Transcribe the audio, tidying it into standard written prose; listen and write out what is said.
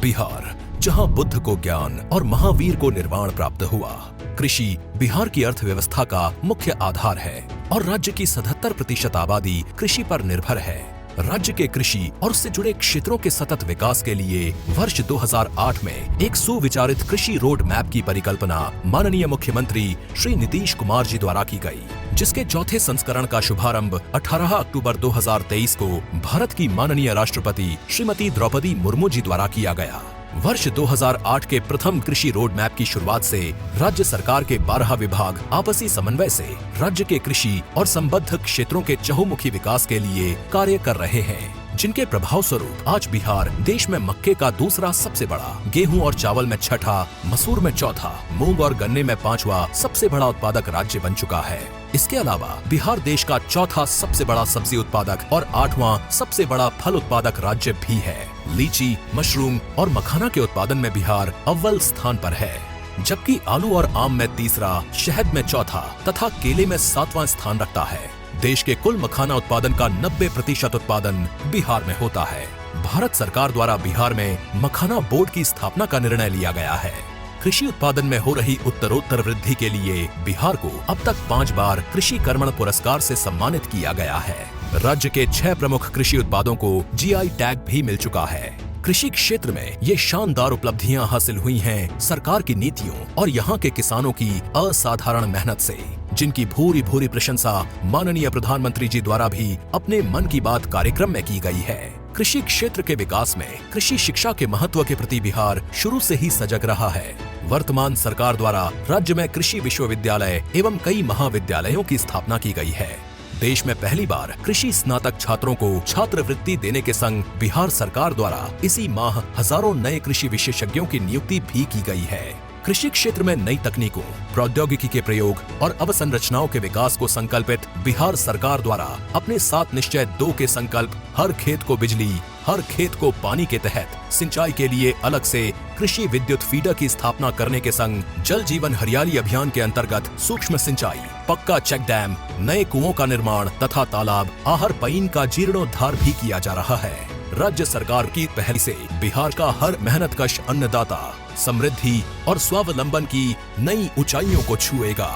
बिहार, जहां बुद्ध को ज्ञान और महावीर को निर्वाण प्राप्त हुआ। कृषि बिहार की अर्थव्यवस्था का मुख्य आधार है और राज्य की 77% आबादी कृषि पर निर्भर है। राज्य के कृषि और उससे जुड़े क्षेत्रों के सतत विकास के लिए वर्ष 2008 में एक सुविचारित कृषि रोड मैप की परिकल्पना माननीय मुख्यमंत्री श्री नीतीश कुमार जी द्वारा की गई, जिसके चौथे संस्करण का शुभारंभ 18 अक्टूबर 2023 को भारत की माननीय राष्ट्रपति श्रीमती द्रौपदी मुर्मू जी द्वारा किया गया। वर्ष 2008 के प्रथम कृषि रोड मैप की शुरुआत से राज्य सरकार के 12 विभाग आपसी समन्वय से राज्य के कृषि और संबद्ध क्षेत्रों के चहुमुखी विकास के लिए कार्य कर रहे हैं, जिनके प्रभाव स्वरूप आज बिहार देश में मक्के का दूसरा सबसे बड़ा, गेहूं और चावल में छठा, मसूर में चौथा, मूंग और गन्ने में पांचवा सबसे बड़ा उत्पादक राज्य बन चुका है। इसके अलावा बिहार देश का चौथा सबसे बड़ा सब्जी उत्पादक और 8वां सबसे बड़ा फल उत्पादक राज्य भी है। लीची, मशरूम और मखाना के उत्पादन में बिहार अव्वल स्थान पर है, जबकि आलू और आम में तीसरा, शहद में चौथा तथा केले में 7वां स्थान रखता है। देश के कुल मखाना उत्पादन का 90% उत्पादन बिहार में होता है। भारत सरकार द्वारा बिहार में मखाना बोर्ड की स्थापना का निर्णय लिया गया है। कृषि उत्पादन में हो रही उत्तरोत्तर वृद्धि के लिए बिहार को अब तक 5 बार कृषि कर्मण पुरस्कार से सम्मानित किया गया है। राज्य के 6 प्रमुख कृषि उत्पादों को जीआई टैग भी मिल चुका है। कृषि क्षेत्र में ये शानदार उपलब्धियां हासिल हुई हैं सरकार की नीतियों और यहाँ के किसानों की असाधारण मेहनत से, जिनकी भूरी भूरी प्रशंसा माननीय प्रधानमंत्री जी द्वारा भी अपने मन की बात कार्यक्रम में की गई है। कृषि क्षेत्र के विकास में कृषि शिक्षा के महत्व के प्रति बिहार शुरू से ही सजग रहा है। वर्तमान सरकार द्वारा राज्य में कृषि विश्वविद्यालय एवं कई महाविद्यालयों की स्थापना की गई है। देश में पहली बार कृषि स्नातक छात्रों को छात्रवृत्ति देने के संग बिहार सरकार द्वारा इसी माह हजारों नए कृषि विशेषज्ञों की नियुक्ति भी की गई है। कृषि क्षेत्र में नई तकनीकों, प्रौद्योगिकी के प्रयोग और अवसंरचनाओं के विकास को संकल्पित बिहार सरकार द्वारा अपने 7 निश्चय 2 के संकल्प हर खेत को बिजली, हर खेत को पानी के तहत सिंचाई के लिए अलग से कृषि विद्युत फीडर की स्थापना करने के संग जल जीवन हरियाली अभियान के अंतर्गत सूक्ष्म सिंचाई, पक्का चेक डैम, नए कुओं का निर्माण तथा तालाब, आहर पईन का जीर्णोद्धार भी किया जा रहा है। राज्य सरकार की पहल से बिहार का हर मेहनतकश अन्नदाता समृद्धि और स्वावलंबन की नई ऊंचाइयों को छुएगा।